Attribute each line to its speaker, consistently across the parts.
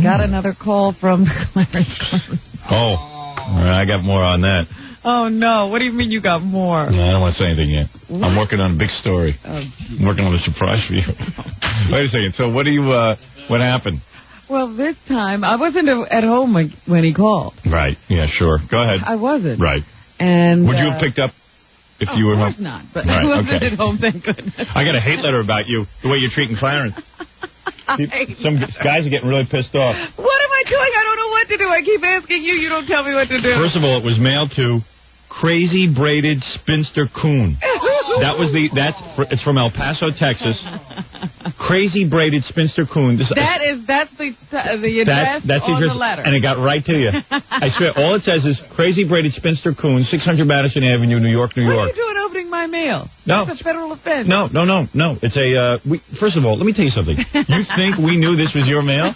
Speaker 1: got another call from Clarence Clemons.
Speaker 2: Oh, I got more on that.
Speaker 1: Oh, no. What do you mean you got more?
Speaker 2: No, I don't want to say anything yet. What? I'm working on a big story. I'm working on a surprise for you. Wait a second. So what what happened?
Speaker 1: Well, this time, I wasn't at home when he called.
Speaker 2: Right. Yeah, sure. Go ahead.
Speaker 1: I wasn't.
Speaker 2: Right.
Speaker 1: And
Speaker 2: would you have picked up if you were home?
Speaker 1: Of course not, but I wasn't at home, thank goodness.
Speaker 2: I got a hate letter about you, the way you're treating Clarence. Some guys are getting really pissed off.
Speaker 1: What am I doing? I don't know what to do. I keep asking you. You don't tell me what to do.
Speaker 2: First of all, it was mailed to Crazy Braided Spinster Coon. It's from El Paso, Texas. Crazy Braided Spinster Coon.
Speaker 1: That's the address on the letter.
Speaker 2: And it got right to you. I swear, all it says is Crazy Braided Spinster Coon, 600 Madison Avenue, New York, New York.
Speaker 1: What are you doing opening my mail?
Speaker 2: No.
Speaker 1: That's a federal offense.
Speaker 2: No. It's first of all, let me tell you something. You think we knew this was your mail?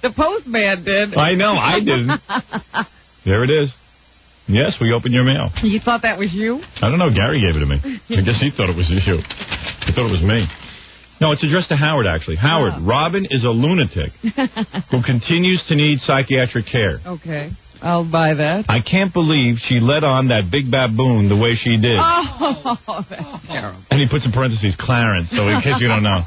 Speaker 1: The postman did.
Speaker 2: I know, I didn't. There it is. Yes, we opened your mail.
Speaker 1: You thought that was you?
Speaker 2: I don't know. Gary gave it to me. I guess he thought it was you. He thought it was me. No, it's addressed to Howard, actually. Howard, Robin is a lunatic who continues to need psychiatric care.
Speaker 1: Okay. I'll buy that.
Speaker 2: I can't believe she let on that big baboon the way she did.
Speaker 1: Oh, that's terrible.
Speaker 2: And he puts in parentheses, Clarence, so in case you don't know.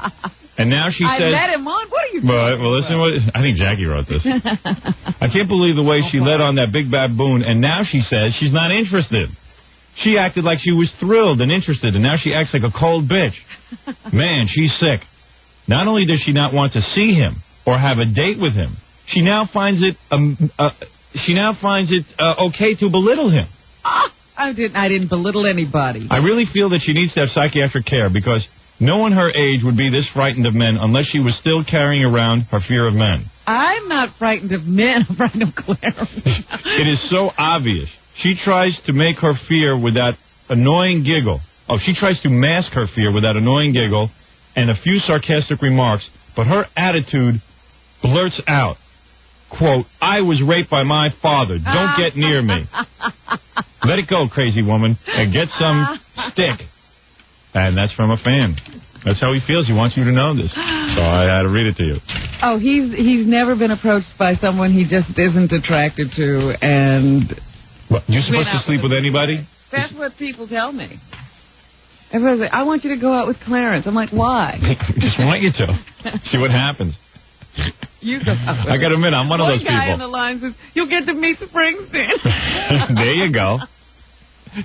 Speaker 2: And now she says...
Speaker 1: I let him on? What are you doing?
Speaker 2: Well, listen, I think Jackie wrote this. I can't believe the way she let on that big baboon, and now she says she's not interested. She acted like she was thrilled and interested, and now she acts like a cold bitch. Man, she's sick. Not only does she not want to see him or have a date with him, she now finds it okay to belittle him.
Speaker 1: I didn't belittle anybody.
Speaker 2: I really feel that she needs to have psychiatric care because no one her age would be this frightened of men unless she was still carrying around her fear of men.
Speaker 1: I'm not frightened of men. I'm frightened of Clarence.
Speaker 2: It is so obvious. She tries to make her fear with that annoying giggle. Oh, she tries to mask her fear with that annoying giggle and a few sarcastic remarks, but her attitude blurts out, quote, I was raped by my father. Don't get near me. Let it go, crazy woman, and get some stick. And that's from a fan. That's how he feels. He wants you to know this. So I had to read it to you.
Speaker 1: Oh, he's never been approached by someone he just isn't attracted to, and...
Speaker 2: What, you're supposed to sleep with anybody?
Speaker 1: That's what people tell me. Everybody's like, I want you to go out with Clarence. I'm like, why?
Speaker 2: Just want you to. See what happens.
Speaker 1: You go out with
Speaker 2: I got to admit, I'm one of those people.
Speaker 1: One guy on the line says, you'll get to meet Springsteen.
Speaker 2: There you go.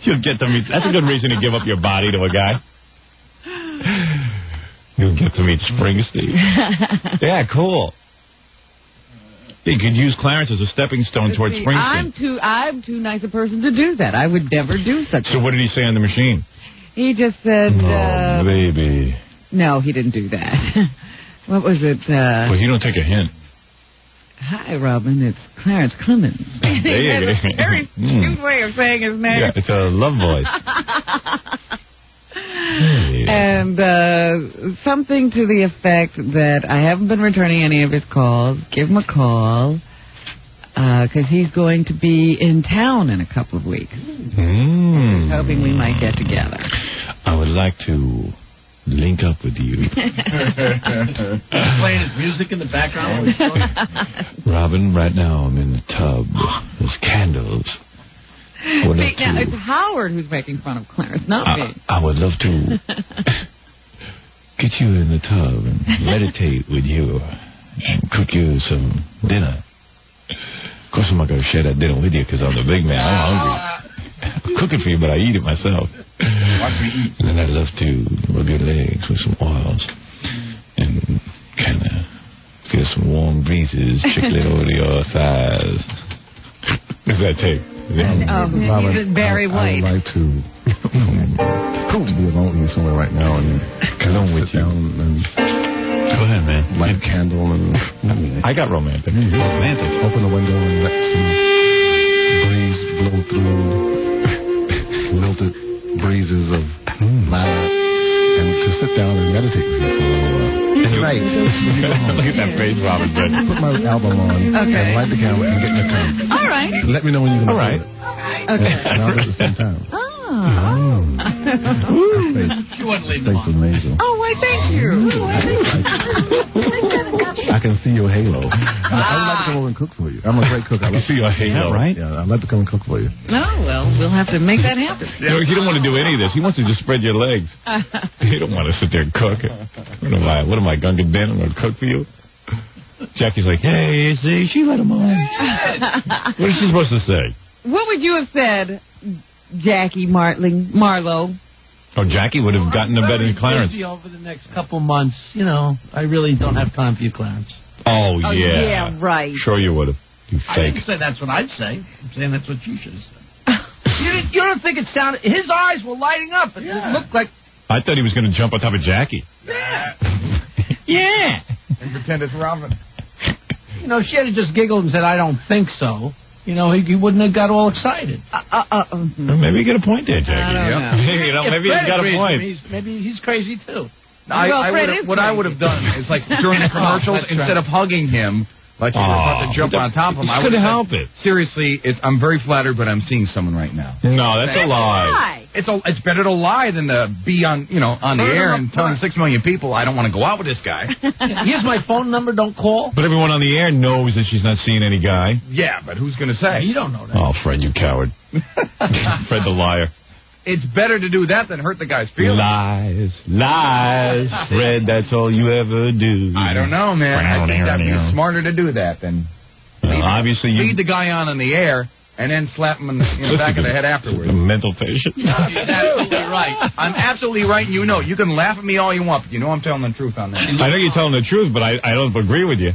Speaker 2: You'll get to meet... That's a good reason to give up your body to a guy. You'll get to meet Springsteen. Yeah, cool. You could use Clarence as a stepping stone towards Springsteen.
Speaker 1: I'm too nice a person to do that. I would never do such.
Speaker 2: So what did he say on the machine?
Speaker 1: He just said,
Speaker 2: "Oh, baby."
Speaker 1: No, he didn't do that. What was it?
Speaker 2: Well, you don't take a hint.
Speaker 1: Hi, Robin. It's Clarence Clemons.
Speaker 2: There you go.
Speaker 1: A very cute way of saying his name.
Speaker 2: Yeah, it's a love voice.
Speaker 1: And something to the effect that I haven't been returning any of his calls. Give him a call because he's going to be in town in a couple of weeks. Hoping we might get together.
Speaker 2: I would like to link up with you.
Speaker 3: Playing his music in the background.
Speaker 2: Robin, right now I'm in the tub. There's candles.
Speaker 1: See, now it's Howard who's making fun of Clarence, not me.
Speaker 2: I would love to get you in the tub and meditate with you and cook you some dinner. Of course, I'm not going to share that dinner with you because I'm the big man. I'm hungry. I cook it for you, but I eat it myself.
Speaker 3: Watch me eat.
Speaker 2: And then I'd love to rub your legs with some oils and kind of feel some warm breezes trickling over your thighs. What does that take?
Speaker 1: He's very white.
Speaker 4: I would like to be alone with you somewhere right now and
Speaker 2: alone with you.
Speaker 4: And
Speaker 2: go ahead, man.
Speaker 4: Light a candle and
Speaker 2: I got romantic. Romantic.
Speaker 4: Open the window and let some breeze blow through melted breezes of lilac, and to sit down and meditate with you for a little while.
Speaker 1: Right.
Speaker 2: Look at that face, Robin.
Speaker 4: Put my album on and light the candle and get in the tub.
Speaker 1: All right.
Speaker 4: Let me know when you can do it.
Speaker 1: Okay.
Speaker 4: And I'll do it at the same time.
Speaker 1: Oh.
Speaker 3: She wouldn't leave
Speaker 4: Face amazing.
Speaker 1: Oh, why, thank you.
Speaker 4: I can see your halo. I would like to come over and cook for you. I'm a great cook. I
Speaker 2: can see your halo,
Speaker 4: right? Yeah, I'd like to come and cook for you.
Speaker 1: Oh, well, we'll have to make that happen.
Speaker 2: You don't want to do any of this. He wants to just spread your legs. You don't want to sit there and cook. What am I, Gunga Din? I'm going to cook for you? Jackie's like, hey, see, she let him on. What is she supposed to say?
Speaker 1: What would you have said, Jackie Marlowe?
Speaker 2: Oh, Jackie would have gotten to bed in Clarence.
Speaker 3: Over the next couple months, I really don't have time for you, Clarence.
Speaker 2: Oh, yeah.
Speaker 1: Yeah, right.
Speaker 2: Sure you would have. You
Speaker 3: I
Speaker 2: fake.
Speaker 3: didn't say that's what I'd say. I'm saying that's what you should have said. You don't think it sounded... His eyes were lighting up. It looked like...
Speaker 2: I thought he was going to jump on top of Jackie.
Speaker 3: Yeah.
Speaker 2: Yeah.
Speaker 4: And pretend it's Robin.
Speaker 3: She had just giggled and said, I don't think so. He wouldn't have got all excited.
Speaker 2: Well, maybe you get a point there, Jackie.
Speaker 1: I don't know.
Speaker 2: Maybe he's got a point.
Speaker 3: Maybe he's crazy, too.
Speaker 5: What I would have done is, like, during the commercials, instead of hugging him, like you were about to jump on top of him, I would
Speaker 2: couldn't help it.
Speaker 5: Seriously, I'm very flattered, but I'm seeing someone right now.
Speaker 2: No, that's a lie.
Speaker 5: It's better to lie than to be on the air and telling 6 million people I don't want to go out with this guy.
Speaker 3: Here's my phone number. Don't call.
Speaker 2: But everyone on the air knows that she's not seeing any guy.
Speaker 5: Yeah, but who's going to say?
Speaker 3: You don't know that.
Speaker 2: Oh, Fred, you coward. Fred the liar.
Speaker 5: It's better to do that than hurt the guy's feelings.
Speaker 2: Lies, Fred, that's all you ever do.
Speaker 5: I don't know, man. I think that'd be smarter to do that than lead the guy on the air and then slap him in the back of the head afterwards.
Speaker 2: A mental patient.
Speaker 5: You're absolutely right. I'm absolutely right, and you can laugh at me all you want, but I'm telling the truth on that.
Speaker 2: I know you're telling the truth, but I don't agree with you.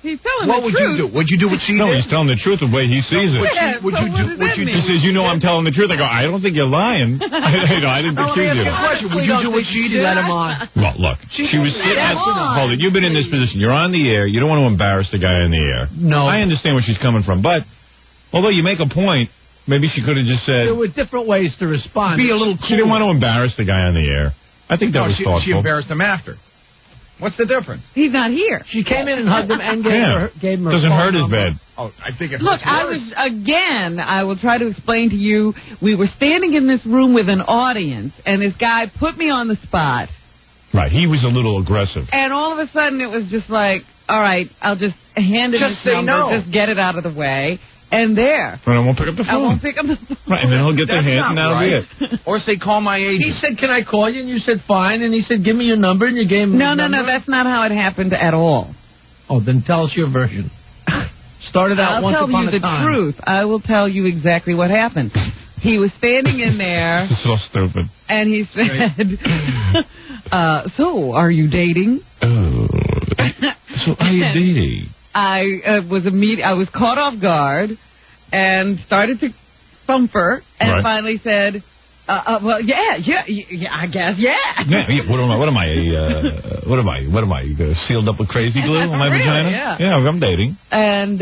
Speaker 1: He's telling
Speaker 5: what
Speaker 1: the
Speaker 5: would
Speaker 1: truth.
Speaker 5: you do? Would you do what she did?
Speaker 2: No, he's telling the truth the way he sees it.
Speaker 5: Would you do?
Speaker 2: He says, I'm telling the truth. I go, I don't think you're lying. I didn't accuse you.
Speaker 5: Would you do what she did?
Speaker 3: Let him on.
Speaker 2: Well, look, she was sitting at... Hold it, you've been in this position. You're on the air. You don't want to embarrass the guy on the air.
Speaker 3: No.
Speaker 2: I understand where she's coming from, but although you make a point, maybe she could have just said...
Speaker 3: There were different ways to respond.
Speaker 5: Be a little cool.
Speaker 2: She didn't want to embarrass the guy on the air. I think that was thoughtful.
Speaker 5: She embarrassed him after. What's the difference?
Speaker 1: He's not here.
Speaker 3: She came in and hugged him and gave him her
Speaker 2: Doesn't
Speaker 3: phone
Speaker 2: hurt his
Speaker 3: number.
Speaker 2: bed.
Speaker 5: Oh, I think it
Speaker 1: Look, I will try to explain to you, we were standing in this room with an audience, and this guy put me on the spot.
Speaker 2: Right, he was a little aggressive.
Speaker 1: And all of a sudden, it was just like, all right, I'll just hand him this number, just get it out of the way. And there.
Speaker 2: But I won't pick up the phone.
Speaker 1: I won't pick up the phone.
Speaker 2: Right, and then he'll get the hint, and that'll be it.
Speaker 5: Or say, call my agent.
Speaker 3: He said, can I call you? And you said, fine. And he said, give me your number. And you gave him
Speaker 1: No, that's not how it happened at all.
Speaker 3: Oh, then tell us your version. Started out once upon a time.
Speaker 1: I'll tell you the truth. I will tell you exactly what happened. He was standing in there.
Speaker 2: This is so stupid.
Speaker 1: And he said, so, are you dating?
Speaker 2: Oh. So, are you dating?
Speaker 1: I was caught off guard and started to thump her and finally said, well, yeah, I guess, yeah.
Speaker 2: Yeah, what am I? Sealed up with crazy glue on my vagina? Yeah, I'm dating.
Speaker 1: And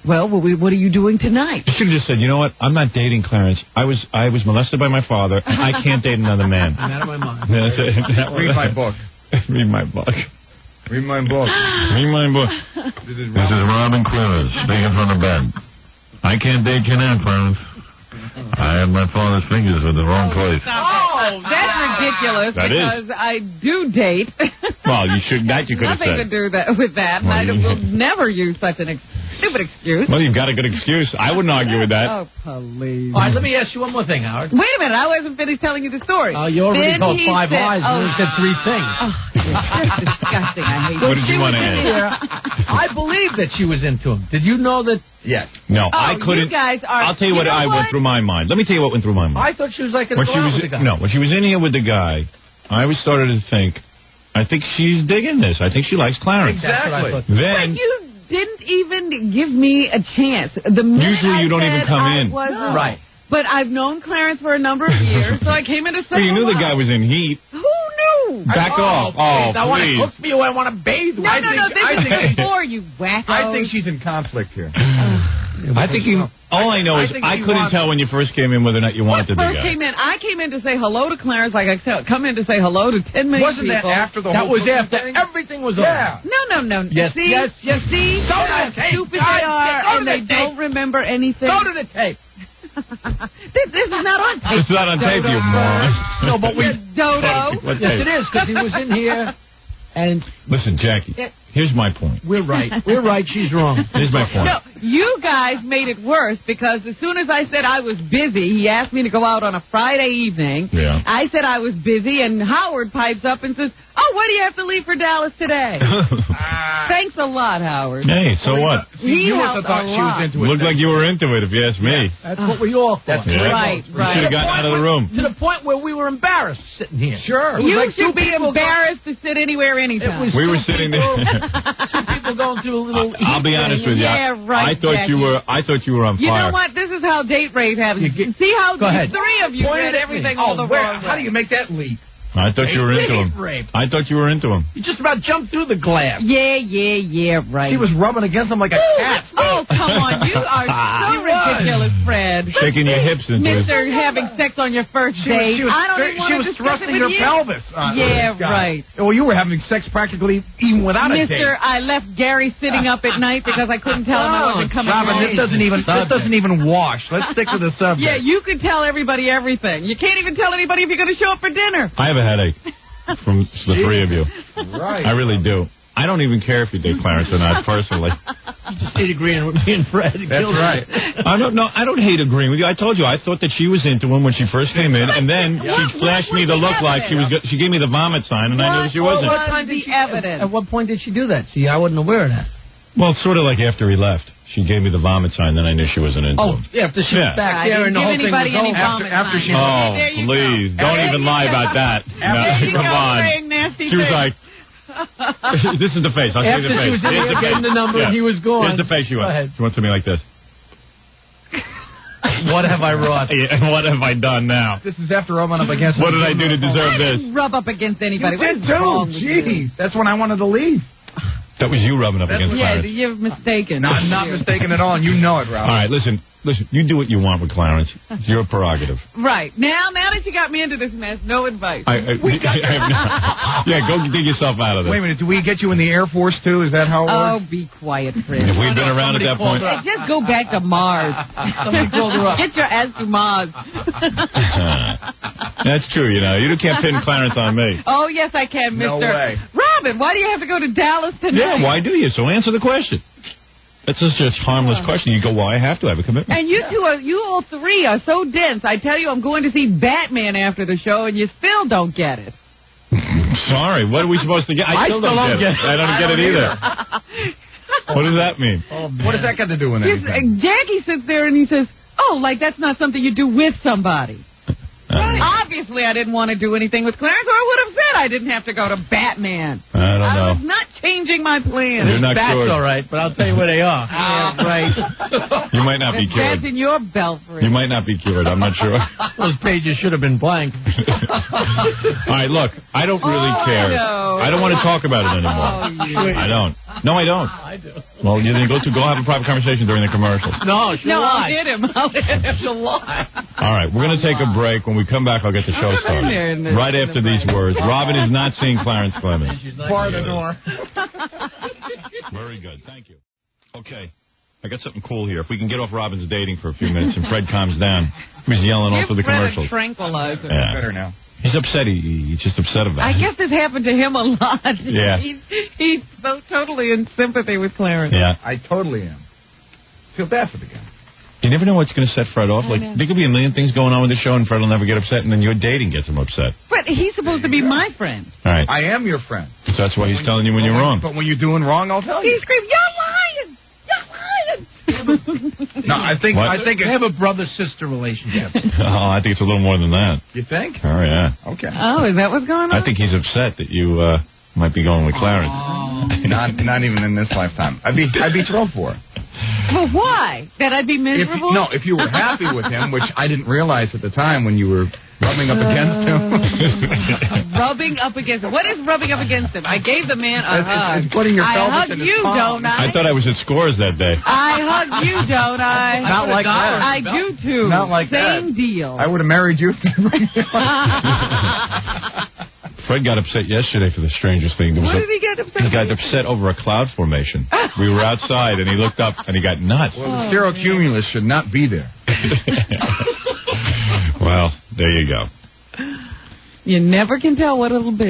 Speaker 1: well, what are you doing tonight?
Speaker 2: You should have just said, you know what? I'm not dating Clarence. I was molested by my father, and I can't date another man.
Speaker 3: I'm out of my mind.
Speaker 5: Read my book.
Speaker 2: Read my book.
Speaker 5: Read my book.
Speaker 2: Read my book.
Speaker 6: This is Robin Clarence speaking from the bed. I can't date you now, Clarence. I had my father's fingers with the wrong place.
Speaker 1: Oh, that's ridiculous. Because I do date.
Speaker 2: Well, you could have said.
Speaker 1: Nothing to do with that.
Speaker 2: Well,
Speaker 1: I will never use such an stupid excuse.
Speaker 2: Well, you've got a good excuse. I wouldn't argue with that.
Speaker 1: Oh, please.
Speaker 3: All right, let me ask you one more thing, Howard.
Speaker 1: Wait a minute. I wasn't finished telling you the story.
Speaker 3: Oh, you already told 5 lies and only said 3 things.
Speaker 1: Oh, that's disgusting. I hate
Speaker 2: What did you want to add?
Speaker 3: I believe that she was into him. Did you know that?
Speaker 5: Yes.
Speaker 2: No, I couldn't.
Speaker 1: You guys are,
Speaker 2: I'll tell you what went through my mind. Let me tell you what went through my mind.
Speaker 3: I thought she was like when she was with the guy.
Speaker 2: No, when she was in here with the guy, I was started to think, I think she's digging this. I think she likes Clarence.
Speaker 5: Exactly.
Speaker 2: Then
Speaker 1: you didn't even give me a chance. Usually
Speaker 2: you don't even come in.
Speaker 3: Right.
Speaker 1: But I've known Clarence for a number of years, so I came in to say
Speaker 2: you knew the guy was in heat.
Speaker 1: Who knew?
Speaker 2: Back off. Oh,
Speaker 3: I want to cook for you. I want to bathe.
Speaker 1: No, this is before you wacko.
Speaker 5: I think she's in conflict here.
Speaker 2: I think all I know is I couldn't tell when you first came in whether or not you wanted the guy.
Speaker 1: I came in to say hello to Clarence like I come in to say hello to 10 million
Speaker 5: Wasn't
Speaker 1: people.
Speaker 5: that after the
Speaker 3: That
Speaker 5: whole
Speaker 3: was after
Speaker 5: thing?
Speaker 3: everything was over.
Speaker 5: Yeah.
Speaker 1: No.
Speaker 3: Yes,
Speaker 1: see?
Speaker 3: yes.
Speaker 1: See
Speaker 3: Go to
Speaker 1: how
Speaker 3: the tape,
Speaker 1: stupid
Speaker 3: guys.
Speaker 1: they are
Speaker 3: Go to
Speaker 1: and
Speaker 3: the
Speaker 1: they
Speaker 3: tape.
Speaker 1: don't remember anything?
Speaker 3: Go to the tape.
Speaker 1: This is not on tape.
Speaker 2: It's not on tape, you moron.
Speaker 3: No, but we...
Speaker 1: Dodo.
Speaker 3: Yes, it is, because he was in here, and...
Speaker 2: Listen, Jackie, here's my point.
Speaker 3: We're right. We're right. She's wrong.
Speaker 2: Here's my point.
Speaker 1: No, you guys made it worse because as soon as I said I was busy, he asked me to go out on a Friday evening.
Speaker 2: Yeah.
Speaker 1: I said I was busy, and Howard pipes up and says, "Oh, why do you have to leave for Dallas today?" Thanks a lot, Howard.
Speaker 2: Hey, so what?
Speaker 5: You must have thought she was into it.
Speaker 2: Looked like you were into it, if you ask me.
Speaker 3: That's what we all thought.
Speaker 1: Right,
Speaker 2: You
Speaker 1: right.
Speaker 2: should have gotten out of the room.
Speaker 3: To the point where we were embarrassed sitting here.
Speaker 5: Sure.
Speaker 1: You
Speaker 3: like
Speaker 1: should
Speaker 3: two
Speaker 1: be
Speaker 3: people
Speaker 1: embarrassed to sit anywhere, anytime.
Speaker 2: We were sitting there.
Speaker 3: Two people going through a little...
Speaker 2: I'll be honest with you.
Speaker 1: Yeah, right,
Speaker 2: I thought
Speaker 1: Jackie.
Speaker 2: I thought you were on
Speaker 1: You
Speaker 2: fire.
Speaker 1: know what? This is how date rape happens. See how
Speaker 3: Go
Speaker 1: the
Speaker 3: ahead.
Speaker 1: three of you
Speaker 3: Point
Speaker 1: did
Speaker 3: it at
Speaker 1: everything
Speaker 3: me.
Speaker 1: all the wrong way.
Speaker 5: How do you make that leap?
Speaker 2: I thought you were into him.
Speaker 3: Rape.
Speaker 2: I thought you were into him.
Speaker 3: You just about jumped through the glass.
Speaker 1: Yeah, right.
Speaker 5: She was rubbing against him like a cat.
Speaker 1: Oh, come on. You are so ridiculous, Fred.
Speaker 2: Shaking your hips into it.
Speaker 1: Mister, having sex on your first date. I don't even want to discuss
Speaker 5: thrusting
Speaker 1: it
Speaker 5: her
Speaker 1: with you.
Speaker 5: pelvis. On
Speaker 1: Yeah,
Speaker 5: this guy.
Speaker 1: right.
Speaker 5: Well, you were having sex practically even without a date.
Speaker 1: Mister, I left Gary sitting up at night because I couldn't tell him I wasn't coming
Speaker 5: Robin,
Speaker 1: home.
Speaker 5: this doesn't even wash. Let's stick to the subject.
Speaker 1: Yeah, you could tell everybody everything. You can't even tell anybody if you're going to show up for dinner.
Speaker 2: I have a headache from the three of you.
Speaker 5: Right.
Speaker 2: I really do. I don't even care if you date Clarence or not, personally.
Speaker 3: Just stayed agreeing with me and Fred.
Speaker 5: That's right.
Speaker 2: I don't hate agreeing with you. I told you, I thought that she was into him when she first came in, and then she flashed me the look like she gave me the vomit sign, and I knew she wasn't.
Speaker 1: What was the evidence?
Speaker 3: At what point did she do that? See, I wasn't aware of that.
Speaker 2: Well, sort of like after he left. She gave me the vomit sign, then I knew she wasn't into
Speaker 3: Oh,
Speaker 2: him.
Speaker 3: after she was back there and the whole thing was over.
Speaker 5: After she...
Speaker 2: Oh,
Speaker 1: There you
Speaker 2: please,
Speaker 1: go.
Speaker 2: don't
Speaker 1: There
Speaker 2: even
Speaker 1: you
Speaker 2: lie
Speaker 1: go.
Speaker 2: about that.
Speaker 1: There you
Speaker 2: Come
Speaker 1: go,
Speaker 2: on.
Speaker 1: saying nasty
Speaker 2: She was
Speaker 1: things.
Speaker 2: like, this is the face. I'll show you
Speaker 3: After
Speaker 2: the
Speaker 3: she
Speaker 2: face.
Speaker 3: was in
Speaker 2: Here's
Speaker 3: there getting the number and he was gone.
Speaker 2: Here's the face she
Speaker 3: Go
Speaker 2: went.
Speaker 3: ahead.
Speaker 2: She went to me like this.
Speaker 3: What have I wrought?
Speaker 2: And what have I done now?
Speaker 5: This is after rubbing up against...
Speaker 2: What did I do to deserve this?
Speaker 1: Rub up against anybody.
Speaker 5: You
Speaker 1: What's
Speaker 5: did
Speaker 1: wrong
Speaker 5: too.
Speaker 1: with you?
Speaker 5: Jeez. That's when I wanted to leave.
Speaker 2: That was you rubbing up against
Speaker 1: Yeah,
Speaker 2: Clarence.
Speaker 1: you're mistaken.
Speaker 5: No, I'm not mistaken at all, and you know it, Ralph.
Speaker 2: All right, listen. You do what you want with Clarence. It's your prerogative.
Speaker 1: Right. Now that you got me into this mess, no advice.
Speaker 2: Yeah, go dig yourself out of this.
Speaker 5: Wait a minute. Do we get you in the Air Force, too? Is that how it
Speaker 1: Oh,
Speaker 5: works?
Speaker 1: be quiet, Fred.
Speaker 2: If we'd been around at that point.
Speaker 1: Hey, just go back to Mars.
Speaker 3: Somebody called her up.
Speaker 1: Get your ass to Mars.
Speaker 2: That's true, you know. You can't pin Clarence on me.
Speaker 1: Oh, yes, I can,
Speaker 5: No
Speaker 1: mister.
Speaker 5: way.
Speaker 1: Robin, why do you have to go to Dallas tonight?
Speaker 2: Yeah, why do you? So answer the question. That's just a harmless question. You go, well, I have to have a commitment.
Speaker 1: And you all three are so dense. I tell you, I'm going to see Batman after the show, and you still don't get it.
Speaker 2: Sorry, what are we supposed to get? I still don't get it. I don't get it either. What does that mean?
Speaker 5: What does that got to do with anything?
Speaker 1: Jackie sits there and he says, oh, like that's not something you do with somebody. Obviously, I didn't want to do anything with Clarence, or I would have said I didn't have to go to Batman.
Speaker 2: I don't know.
Speaker 1: I was not changing my plans.
Speaker 2: You're not
Speaker 3: That's
Speaker 2: cured.
Speaker 3: all right, but I'll tell you where they are.
Speaker 1: Yeah, right.
Speaker 2: You might not be cured.
Speaker 1: That's in your belfry.
Speaker 2: You might not be cured. I'm not sure.
Speaker 3: Those pages should have been blank.
Speaker 2: All right, look, I don't really care.
Speaker 1: I know.
Speaker 2: I don't want to talk about it anymore. I don't. No, I don't.
Speaker 3: I do.
Speaker 2: Well, you then go have a private conversation during the commercials.
Speaker 3: No, she'll
Speaker 1: No, I'll
Speaker 3: lie.
Speaker 1: hit him. I'll hit him.
Speaker 3: She'll lie.
Speaker 2: All right, we're going to take a break. When we come back, I'll get the show started. Right after these words. Robin is not seeing Clarence Clemons.
Speaker 5: Bar the door.
Speaker 2: Very good. Thank you. Okay. I got something cool here. If we can get off Robin's dating for a few minutes and Fred calms down. He's yelling all through the commercials.
Speaker 1: Give Fred a tranquilizer.
Speaker 2: Yeah.
Speaker 5: Better now.
Speaker 2: He's upset. He's just upset about
Speaker 1: I
Speaker 2: it.
Speaker 1: guess this happened to him a lot.
Speaker 2: Yeah.
Speaker 1: He's so totally in sympathy with Clarence.
Speaker 2: Yeah.
Speaker 5: I totally am. Feel bad for the guy.
Speaker 2: You never know what's going to set Fred off.
Speaker 1: I
Speaker 2: Like,
Speaker 1: know.
Speaker 2: there could be a million things going on with the show, and Fred will never get upset, and then your dating gets him upset.
Speaker 1: But he's supposed to be my friend.
Speaker 2: All right.
Speaker 5: I am your friend.
Speaker 2: So that's why he's telling you when you're wrong.
Speaker 5: But when you're doing wrong, I'll tell
Speaker 1: He
Speaker 5: you.
Speaker 1: screams, "You're lying! You're lying!"
Speaker 5: No, I think
Speaker 3: They have a brother-sister relationship.
Speaker 2: Oh, I think it's a little more than that.
Speaker 5: You think?
Speaker 2: Oh, yeah.
Speaker 5: Okay.
Speaker 1: Oh, is that what's going on?
Speaker 2: I think he's upset that you might be going with Clarence.
Speaker 5: Not even in this lifetime. I'd be thrilled for her.
Speaker 1: Well, why? That I'd be miserable?
Speaker 5: If you were happy with him, which I didn't realize at the time when you were rubbing up against him.
Speaker 1: Rubbing up against him. What is rubbing up against him? I gave the man a hug.
Speaker 5: It's putting your
Speaker 1: I
Speaker 5: pelvis
Speaker 1: hug
Speaker 5: in his
Speaker 1: you,
Speaker 5: palm.
Speaker 1: don't I?
Speaker 2: I thought I was at Scores that day.
Speaker 1: I hug you, don't I?
Speaker 5: Not like that.
Speaker 1: I do, too.
Speaker 5: Not like
Speaker 1: Same
Speaker 5: that.
Speaker 1: deal.
Speaker 5: I would have married you.
Speaker 2: Fred got upset yesterday for the strangest thing.
Speaker 1: What did he get upset
Speaker 2: He got upset over a cloud formation. We were outside, and he looked up, and he got nuts.
Speaker 5: Well, the cirrocumulus should not be there.
Speaker 2: Well, there you go.
Speaker 1: You never can tell what it'll be.